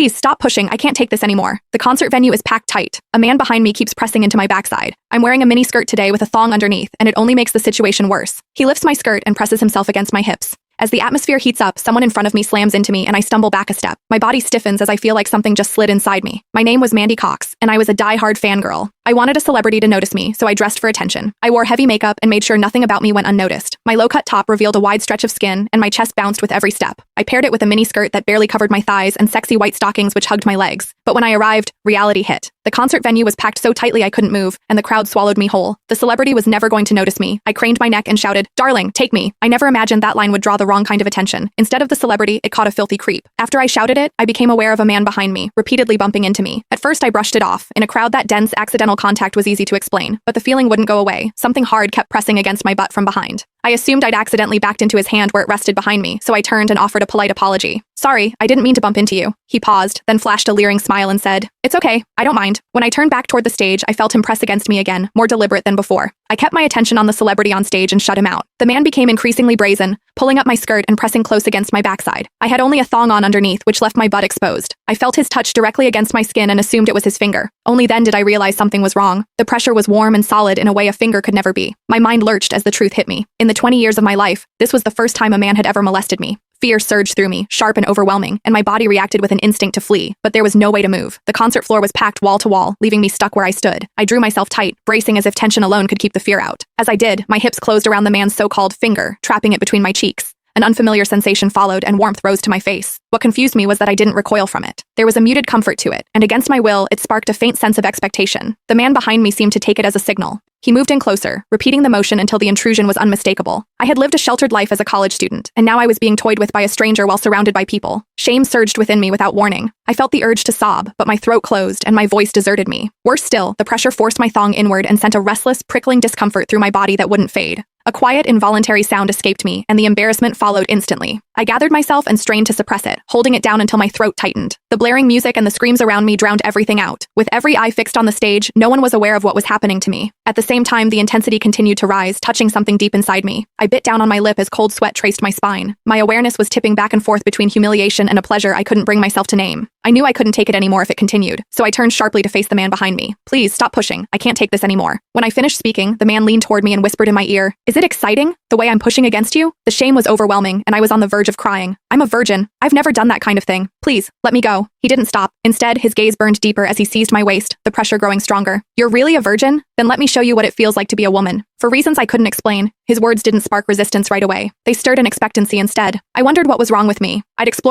Please stop pushing. I can't take this anymore. The concert venue is packed tight. A man behind me keeps pressing into my backside. I'm wearing a mini skirt today with a thong underneath, and it only makes the situation worse. He lifts my skirt and presses himself against my hips. As the atmosphere heats up, someone in front of me slams into me and I stumble back a step. My body stiffens as I feel like something just slid inside me. My name was Mandy Cox, and I was a die-hard fangirl. I wanted a celebrity to notice me, so I dressed for attention. I wore heavy makeup and made sure nothing about me went unnoticed. My low-cut top revealed a wide stretch of skin, and my chest bounced with every step. I paired it with a mini skirt that barely covered my thighs and sexy white stockings which hugged my legs. But when I arrived, reality hit. The concert venue was packed so tightly I couldn't move, and the crowd swallowed me whole. The celebrity was never going to notice me. I craned my neck and shouted, "Darling, take me." I never imagined that line would draw the wrong kind of attention. Instead of the celebrity, it caught a filthy creep. After I shouted it, I became aware of a man behind me, repeatedly bumping into me. At first, I brushed it off. In a crowd that dense, accidental contact was easy to explain, but the feeling wouldn't go away. Something hard kept pressing against my butt from behind. I assumed I'd accidentally backed into his hand where it rested behind me, so I turned and offered a polite apology. "Sorry, I didn't mean to bump into you." He paused, then flashed a leering smile and said, "It's okay, I don't mind." When I turned back toward the stage, I felt him press against me again, more deliberate than before. I kept my attention on the celebrity on stage and shut him out. The man became increasingly brazen, pulling up my skirt and pressing close against my backside. I had only a thong on underneath, which left my butt exposed. I felt his touch directly against my skin and assumed it was his finger. Only then did I realize something was wrong. The pressure was warm and solid in a way a finger could never be. My mind lurched as the truth hit me. In the 20 years of my life, this was the first time a man had ever molested me. Fear surged through me, sharp and overwhelming, and my body reacted with an instinct to flee, but there was no way to move. The concert floor was packed wall to wall, leaving me stuck where I stood. I drew myself tight, bracing as if tension alone could keep the fear out. As I did, my hips closed around the man's so-called finger, trapping it between my cheeks. An unfamiliar sensation followed, and warmth rose to my face. What confused me was that I didn't recoil from it. There was a muted comfort to it, and against my will, it sparked a faint sense of expectation. The man behind me seemed to take it as a signal. He moved in closer, repeating the motion until the intrusion was unmistakable. I had lived a sheltered life as a college student, and now I was being toyed with by a stranger while surrounded by people. Shame surged within me without warning. I felt the urge to sob, but my throat closed and my voice deserted me. Worse still, the pressure forced my thong inward and sent a restless, prickling discomfort through my body that wouldn't fade. A quiet, involuntary sound escaped me, and the embarrassment followed instantly. I gathered myself and strained to suppress it, holding it down until my throat tightened. The blaring music and the screams around me drowned everything out. With every eye fixed on the stage, no one was aware of what was happening to me. At the same time, the intensity continued to rise, touching something deep inside me. I bit down on my lip as cold sweat traced my spine. My awareness was tipping back and forth between humiliation and a pleasure I couldn't bring myself to name. I knew I couldn't take it anymore if it continued, so I turned sharply to face the man behind me. "Please, stop pushing. I can't take this anymore." When I finished speaking, the man leaned toward me and whispered in my ear, "Is it exciting? The way I'm pushing against you?" The shame was overwhelming, and I was on the verge of crying. "I'm a virgin. I've never done that kind of thing. Please, let me go." He didn't stop. Instead, his gaze burned deeper as he seized my waist, the pressure growing stronger. "You're really a virgin? Then let me show you what it feels like to be a woman." For reasons I couldn't explain, his words didn't spark resistance right away. They stirred an expectancy instead. I wondered what was wrong with me. I'd explored